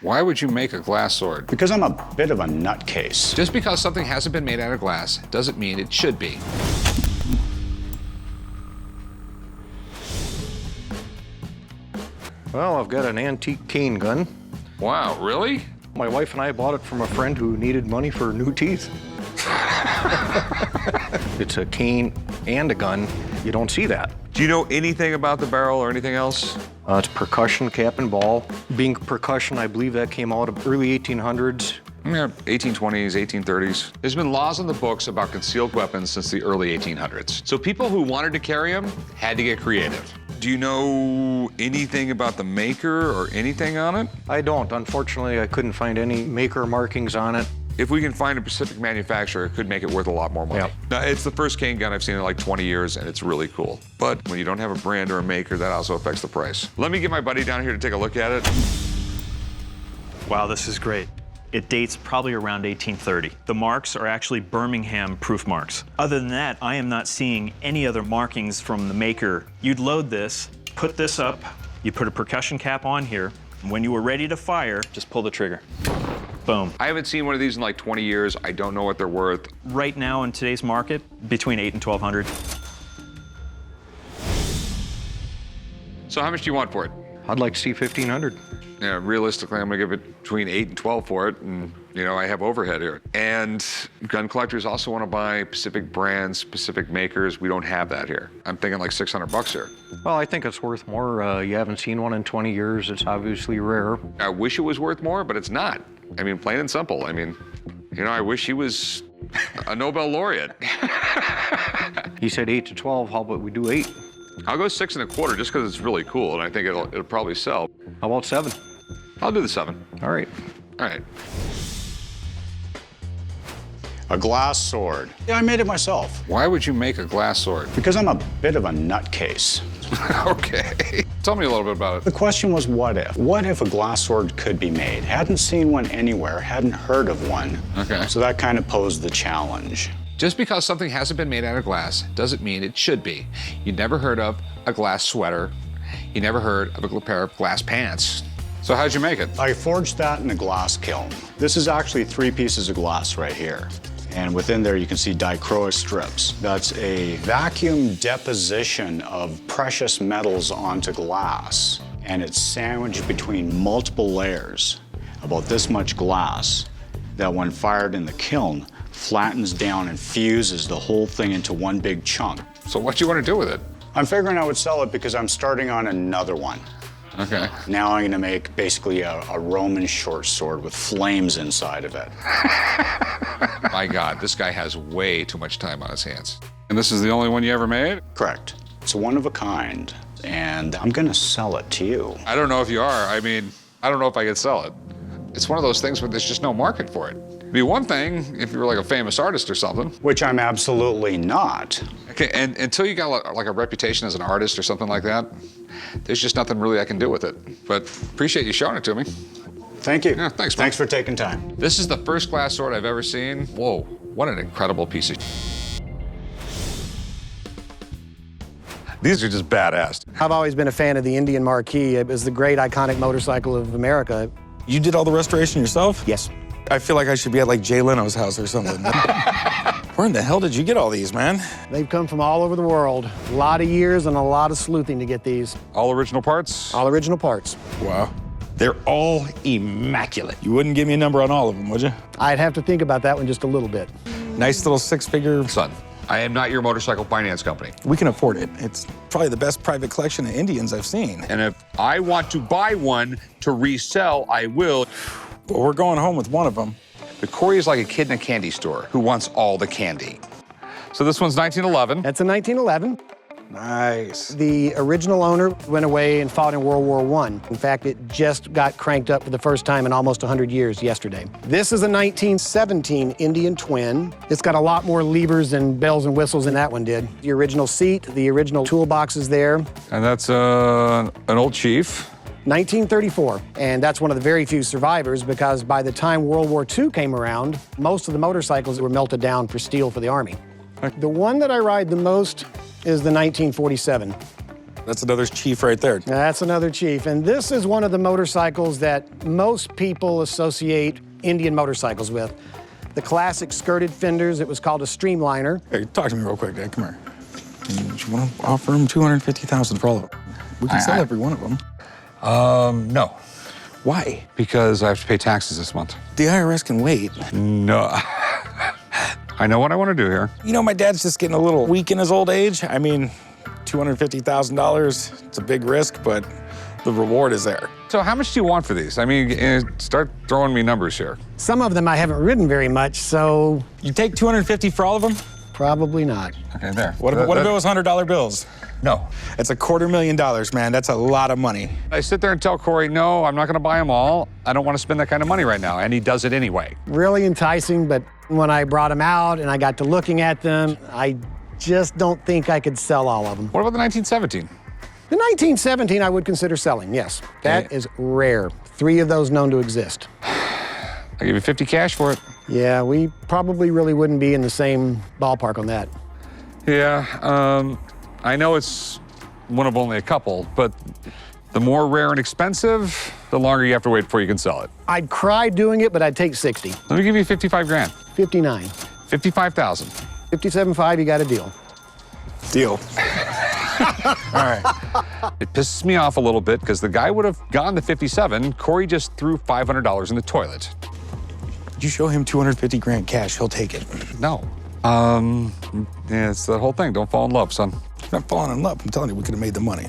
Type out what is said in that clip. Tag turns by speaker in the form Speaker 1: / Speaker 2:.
Speaker 1: Why would you make a glass sword?
Speaker 2: Because I'm a bit of a nutcase.
Speaker 1: Just because something hasn't been made out of glass doesn't mean it should be.
Speaker 3: Well, I've got an antique cane gun.
Speaker 1: Wow, really?
Speaker 3: My wife and I bought it from a friend who needed money for new teeth. It's a cane and a gun. You don't see that.
Speaker 4: Do you know anything about the barrel or anything else?
Speaker 3: It's percussion, cap and ball. Being percussion, I believe that came out of early 1800s.
Speaker 4: Yeah, 1820s, 1830s.
Speaker 1: There's been laws in the books about concealed weapons since the early 1800s. So people who wanted to carry them had to get creative.
Speaker 4: Do you know anything about the maker or anything on it?
Speaker 3: I don't. Unfortunately, I couldn't find any maker markings on it.
Speaker 4: If we can find a specific manufacturer, it could make it worth a lot more money.
Speaker 3: Yep.
Speaker 4: Now, it's the first cane gun I've seen in like 20 years, and it's really cool. But when you don't have a brand or a maker, that also affects the price. Let me get my buddy down here to take a look at it.
Speaker 5: Wow, this is great. It dates probably around 1830. The marks are actually Birmingham proof marks. Other than that, I am not seeing any other markings from the maker. You'd load this, put this up, you put a percussion cap on here, and when you were ready to fire, just pull the trigger. Boom.
Speaker 1: I haven't seen one of these in like 20 years. I don't know what they're worth.
Speaker 5: Right now in today's market, between $800 and $1,200.
Speaker 1: So how much do you want for it?
Speaker 3: I'd like to see 1,500.
Speaker 4: Yeah, realistically, I'm gonna give it between 8 and 12 for it, and you know, I have overhead here. And gun collectors also want to buy specific brands, specific makers. We don't have that here. I'm thinking like $600 here.
Speaker 3: Well, I think it's worth more. You haven't seen one in 20 years. It's obviously rare.
Speaker 4: I wish it was worth more, but it's not. I mean, plain and simple. I mean, you know, I wish he was a Nobel laureate.
Speaker 3: He said 8 to 12. How about we do 8?
Speaker 4: I'll go 6 1/4 just because it's really cool, and I think it'll probably sell.
Speaker 3: How about 7?
Speaker 4: I'll do the 7.
Speaker 3: All right.
Speaker 4: All right.
Speaker 2: A glass sword. Yeah, I made it myself.
Speaker 1: Why would you make a glass sword?
Speaker 2: Because I'm a bit of a nutcase.
Speaker 1: Okay. Tell me a little bit about
Speaker 2: The
Speaker 1: it.
Speaker 2: question was, what if? What if a glass sword could be made? Hadn't seen one anywhere, hadn't heard of one.
Speaker 1: Okay.
Speaker 2: So that kind of posed the challenge.
Speaker 1: Just because something hasn't been made out of glass doesn't mean it should be. You'd never heard of a glass sweater. You never heard of a pair of glass pants. So how'd you make it?
Speaker 2: I forged that in a glass kiln. This is actually 3 pieces of glass right here. And within there you can see dichroic strips. That's a vacuum deposition of precious metals onto glass. And it's sandwiched between multiple layers, about this much glass, that when fired in the kiln, flattens down and fuses the whole thing into one big chunk.
Speaker 1: So what do you want to do with it?
Speaker 2: I'm figuring I would sell it because I'm starting on another one.
Speaker 1: Okay.
Speaker 2: Now I'm gonna make basically a Roman short sword with flames inside of it.
Speaker 1: My God, this guy has way too much time on his hands. And this is the only one you ever made?
Speaker 2: Correct. It's one of a kind, and I'm gonna sell it to you.
Speaker 1: I don't know if you are. I mean, I don't know if I could sell it. It's one of those things where there's just no market for it. It'd be one thing if you were like a famous artist or something.
Speaker 2: Which I'm absolutely not.
Speaker 1: Okay, and until you got like a reputation as an artist or something like that, there's just nothing really I can do with it. But appreciate you showing it to me.
Speaker 2: Thank you.
Speaker 1: Yeah, thanks, man.
Speaker 2: Thanks for taking time.
Speaker 1: This is the first glass sword I've ever seen. Whoa, what an incredible piece of
Speaker 4: These are just badass.
Speaker 6: I've always been a fan of the Indian Marquis. It was the great iconic motorcycle of America.
Speaker 7: You did all the restoration yourself?
Speaker 6: Yes.
Speaker 7: I feel like I should be at like Jay Leno's house or something. Where in the hell did you get all these, man?
Speaker 6: They've come from all over the world. A lot of years and a lot of sleuthing to get these.
Speaker 4: All original parts?
Speaker 6: All original parts.
Speaker 7: Wow. They're all immaculate. You wouldn't give me a number on all of them, would you?
Speaker 6: I'd have to think about that one just a little bit.
Speaker 7: Nice little 6-figure.
Speaker 1: son. I am not your motorcycle finance company.
Speaker 7: We can afford it. It's probably the best private collection of Indians I've seen.
Speaker 1: And if I want to buy one to resell, I will.
Speaker 7: Well, we're going home with one of them.
Speaker 1: The Corey is like a kid in a candy store who wants all the candy. So this one's 1911.
Speaker 6: That's a 1911.
Speaker 7: Nice.
Speaker 6: The original owner went away and fought in World War I. In fact, it just got cranked up for the first time in almost 100 years yesterday. This is a 1917 Indian twin. It's got a lot more levers and bells and whistles than that one did. The original seat, the original toolbox is there.
Speaker 4: And that's an old chief.
Speaker 6: 1934, and that's one of the very few survivors because by the time World War II came around, most of the motorcycles were melted down for steel for the Army. The one that I ride the most is the 1947.
Speaker 7: That's another chief right there.
Speaker 6: That's another Chief. And this is one of the motorcycles that most people associate Indian motorcycles with. The classic skirted fenders. It was called a streamliner.
Speaker 7: Hey, talk to me real quick, Dad. Come here. You want to offer him $250,000 for all of them? We can sell every one of them.
Speaker 1: No,
Speaker 7: Why?
Speaker 1: because I have to pay taxes this month.
Speaker 7: The IRS can wait.
Speaker 1: No. I know what I want to do here.
Speaker 7: You know, my dad's just getting a little weak in his old age. I mean, $250,000, it's a big risk, but the reward is there.
Speaker 1: So how much do you want for these? I mean, start throwing me numbers here.
Speaker 6: Some of them I haven't ridden very much, so
Speaker 7: You take $250 for all of them?
Speaker 6: probably not.
Speaker 1: Okay, there.
Speaker 7: What if it was $100 bills?
Speaker 1: No.
Speaker 7: It's $250,000, man. That's a lot of money.
Speaker 1: I sit there and tell Corey, no, I'm not going to buy them all. I don't want to spend that kind of money right now. And he does it anyway.
Speaker 6: Really enticing, but when I brought them out and I got to looking at them, I just don't think I could sell all of them.
Speaker 1: What about the 1917?
Speaker 6: The 1917 I would consider selling, yes. That is rare. 3 of those known to exist.
Speaker 1: I give you 50 cash for it.
Speaker 6: Yeah, we probably really wouldn't be in the same ballpark on that.
Speaker 1: Yeah, I know it's one of only a couple, but the more rare and expensive, the longer you have to wait before you can sell it.
Speaker 6: I'd cry doing it, but I'd take 60.
Speaker 1: Let me give you 55 grand.
Speaker 6: 59.
Speaker 1: 55,000.
Speaker 6: 57.5, you got a deal.
Speaker 7: Deal.
Speaker 1: All right. It pisses me off a little bit because the guy would have gone to 57. Corey just threw $500 in the toilet.
Speaker 7: You show him $250,000 cash, he'll take it.
Speaker 1: No. Yeah, it's the whole thing. Don't fall in love, son.
Speaker 7: I'm not falling in love. I'm telling you, we could have made the money.